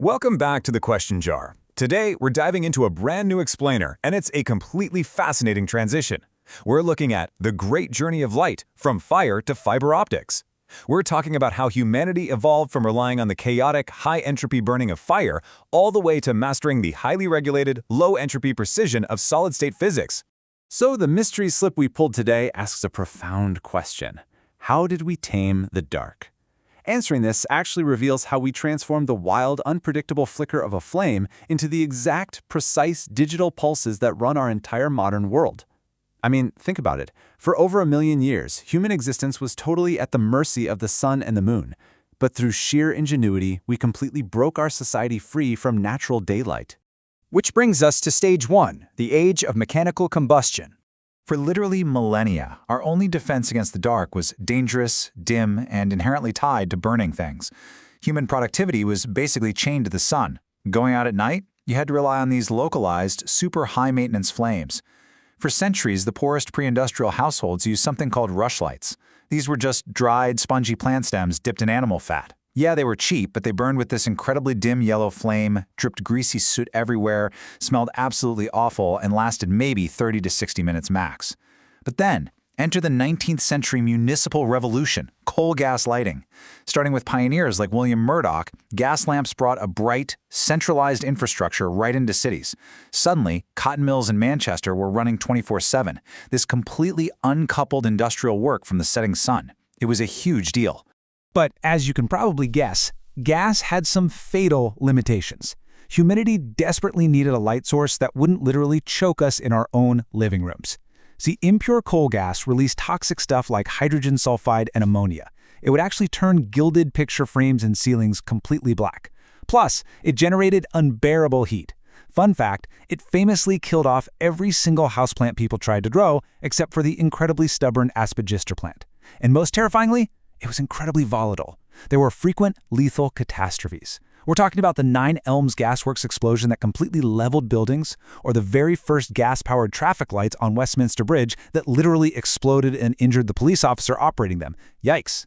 Welcome back to the question jar. Today, we're diving into a brand new explainer, and it's a completely fascinating transition. We're looking at the great journey of light, from fire to fiber optics. We're talking about how humanity evolved from relying on the chaotic, high-entropy burning of fire all the way to mastering the highly regulated, low-entropy precision of solid-state physics. So the mystery slip we pulled today asks a profound question. How did we tame the dark? Answering this actually reveals how we transformed the wild, unpredictable flicker of a flame into the exact, precise digital pulses that run our entire modern world. I mean, think about it. For over 1 million years, human existence was totally at the mercy of the sun and the moon. But through sheer ingenuity, we completely broke our society free from natural daylight. Which brings us to stage 1, the age of mechanical combustion. For literally millennia, our only defense against the dark was dangerous, dim, and inherently tied to burning things. Human productivity was basically chained to the sun. Going out at night, you had to rely on these localized, super high-maintenance flames. For centuries, the poorest pre-industrial households used something called rushlights. These were just dried, spongy plant stems dipped in animal fat. Yeah, they were cheap, but they burned with this incredibly dim yellow flame, dripped greasy soot everywhere, smelled absolutely awful, and lasted maybe 30 to 60 minutes max. But then, enter the 19th century municipal revolution, coal gas lighting. Starting with pioneers like William Murdoch, gas lamps brought a bright, centralized infrastructure right into cities. Suddenly, cotton mills in Manchester were running 24/7, this completely uncoupled industrial work from the setting sun. It was a huge deal. But as you can probably guess, gas had some fatal limitations. Humanity desperately needed a light source that wouldn't literally choke us in our own living rooms. See, impure coal gas released toxic stuff like hydrogen sulfide and ammonia. It would actually turn gilded picture frames and ceilings completely black. Plus, it generated unbearable heat. Fun fact, it famously killed off every single houseplant people tried to grow, except for the incredibly stubborn aspergillus plant. And most terrifyingly, it was incredibly volatile. There were frequent lethal catastrophes. We're talking about the 9 Elms gasworks explosion that completely leveled buildings, or the very first gas-powered traffic lights on Westminster Bridge that literally exploded and injured the police officer operating them. Yikes.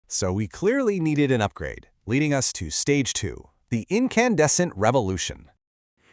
So we clearly needed an upgrade, leading us to stage 2, the incandescent revolution.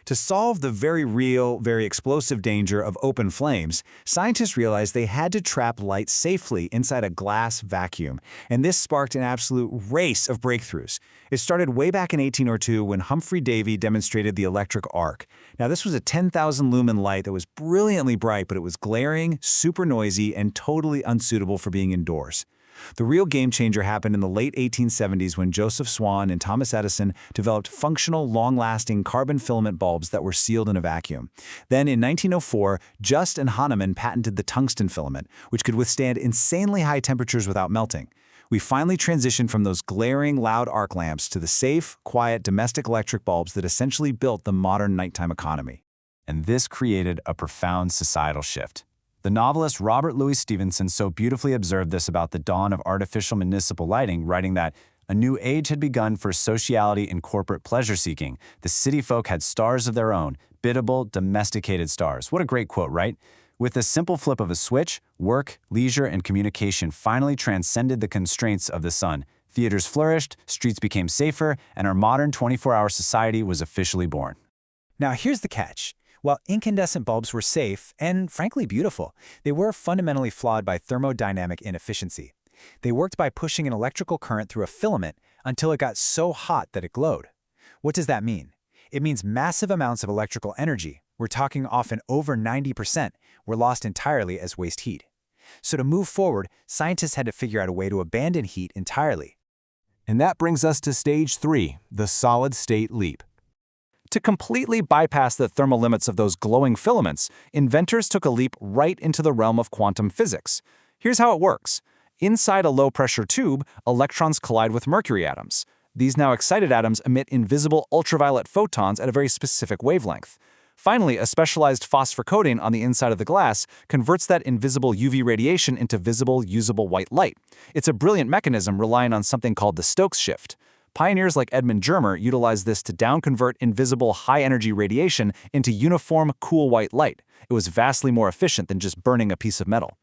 To solve the very real, very explosive danger of open flames, scientists realized they had to trap light safely inside a glass vacuum, and this sparked an absolute race of breakthroughs. It started way back in 1802 when Humphrey Davy demonstrated the electric arc. Now, this was a 10,000 lumen light that was brilliantly bright, but it was glaring, super noisy, and totally unsuitable for being indoors. The real game changer happened in the late 1870s when Joseph Swan and Thomas Edison developed functional, long-lasting carbon filament bulbs that were sealed in a vacuum. Then in 1904, Just and Hahnemann patented the tungsten filament, which could withstand insanely high temperatures without melting. We finally transitioned from those glaring, loud arc lamps to the safe, quiet, domestic electric bulbs that essentially built the modern nighttime economy. And this created a profound societal shift. The novelist Robert Louis Stevenson so beautifully observed this about the dawn of artificial municipal lighting, writing that a new age had begun for sociality and corporate pleasure-seeking. The city folk had stars of their own, biddable, domesticated stars. What a great quote, right? With the simple flip of a switch, work, leisure, and communication finally transcended the constraints of the sun. Theaters flourished, streets became safer, and our modern 24-hour society was officially born. Now here's the catch. While incandescent bulbs were safe and, frankly, beautiful, they were fundamentally flawed by thermodynamic inefficiency. They worked by pushing an electrical current through a filament until it got so hot that it glowed. What does that mean? It means massive amounts of electrical energy, we're talking often over 90%, were lost entirely as waste heat. So to move forward, scientists had to figure out a way to abandon heat entirely. And that brings us to stage 3, the solid-state leap. To completely bypass the thermal limits of those glowing filaments, inventors took a leap right into the realm of quantum physics. Here's how it works. Inside a low-pressure tube, electrons collide with mercury atoms. These now excited atoms emit invisible ultraviolet photons at a very specific wavelength. Finally, a specialized phosphor coating on the inside of the glass converts that invisible UV radiation into visible, usable white light. It's a brilliant mechanism relying on something called the Stokes shift. Pioneers like Edmund Germer utilized this to down-convert invisible high-energy radiation into uniform, cool white light. It was vastly more efficient than just burning a piece of metal.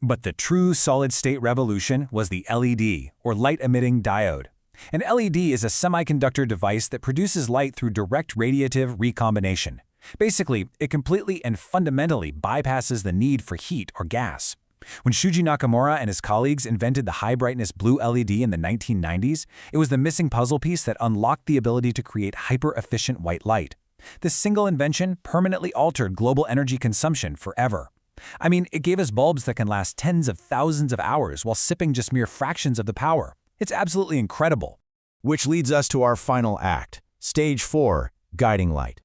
But the true solid-state revolution was the LED, or Light Emitting Diode. An LED is a semiconductor device that produces light through direct radiative recombination. Basically, it completely and fundamentally bypasses the need for heat or gas. When Shuji Nakamura and his colleagues invented the high-brightness blue LED in the 1990s, it was the missing puzzle piece that unlocked the ability to create hyper-efficient white light. This single invention permanently altered global energy consumption forever. I mean, it gave us bulbs that can last tens of thousands of hours while sipping just mere fractions of the power. It's absolutely incredible. Which leads us to our final act, Stage 4, Guiding Light.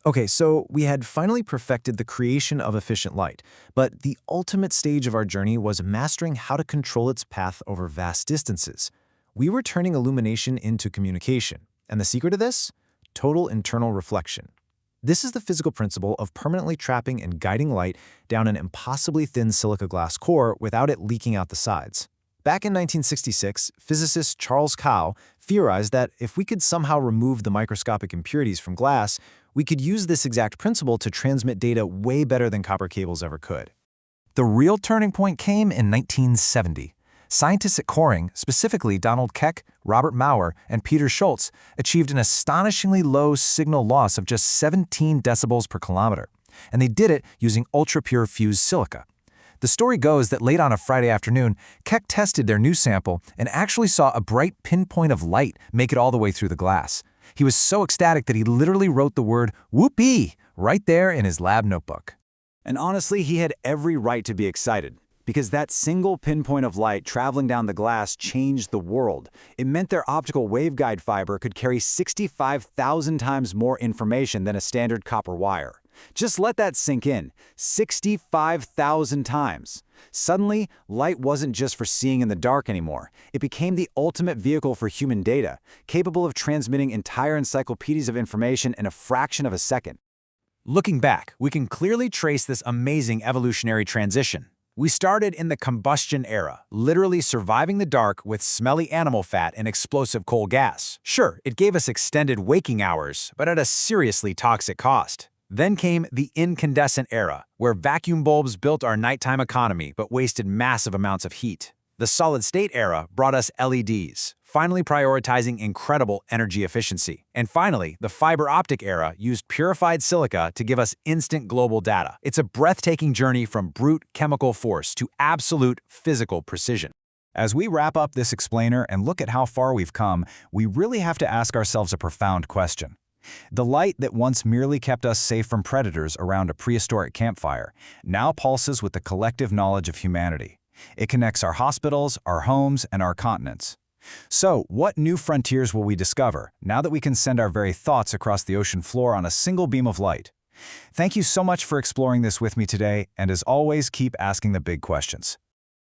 Okay, so we had finally perfected the creation of efficient light, but the ultimate stage of our journey was mastering how to control its path over vast distances. We were turning illumination into communication, and the secret of this? Total internal reflection. This is the physical principle of permanently trapping and guiding light down an impossibly thin silica glass core without it leaking out the sides. Back in 1966, physicist Charles Kao theorized that if we could somehow remove the microscopic impurities from glass, we could use this exact principle to transmit data way better than copper cables ever could. The real turning point came in 1970. Scientists at Corning, specifically Donald Keck, Robert Maurer, and Peter Schultz, achieved an astonishingly low signal loss of just 17 decibels per kilometer. And they did it using ultra-pure fused silica. The story goes that late on a Friday afternoon, Keck tested their new sample and actually saw a bright pinpoint of light make it all the way through the glass. He was so ecstatic that he literally wrote the word "whoopee" right there in his lab notebook. And honestly, he had every right to be excited, because that single pinpoint of light traveling down the glass changed the world. It meant their optical waveguide fiber could carry 65,000 times more information than a standard copper wire. Just let that sink in. 65,000 times. Suddenly, light wasn't just for seeing in the dark anymore. It became the ultimate vehicle for human data, capable of transmitting entire encyclopedias of information in a fraction of a second. Looking back, we can clearly trace this amazing evolutionary transition. We started in the combustion era, literally surviving the dark with smelly animal fat and explosive coal gas. Sure, it gave us extended waking hours, but at a seriously toxic cost. Then came the incandescent era, where vacuum bulbs built our nighttime economy but wasted massive amounts of heat. The solid-state era brought us LEDs, finally prioritizing incredible energy efficiency. And finally, the fiber-optic era used purified silica to give us instant global data. It's a breathtaking journey from brute chemical force to absolute physical precision. As we wrap up this explainer and look at how far we've come, we really have to ask ourselves a profound question. The light that once merely kept us safe from predators around a prehistoric campfire now pulses with the collective knowledge of humanity. It connects our hospitals, our homes, and our continents. So, what new frontiers will we discover now that we can send our very thoughts across the ocean floor on a single beam of light? Thank you so much for exploring this with me today, and as always, keep asking the big questions.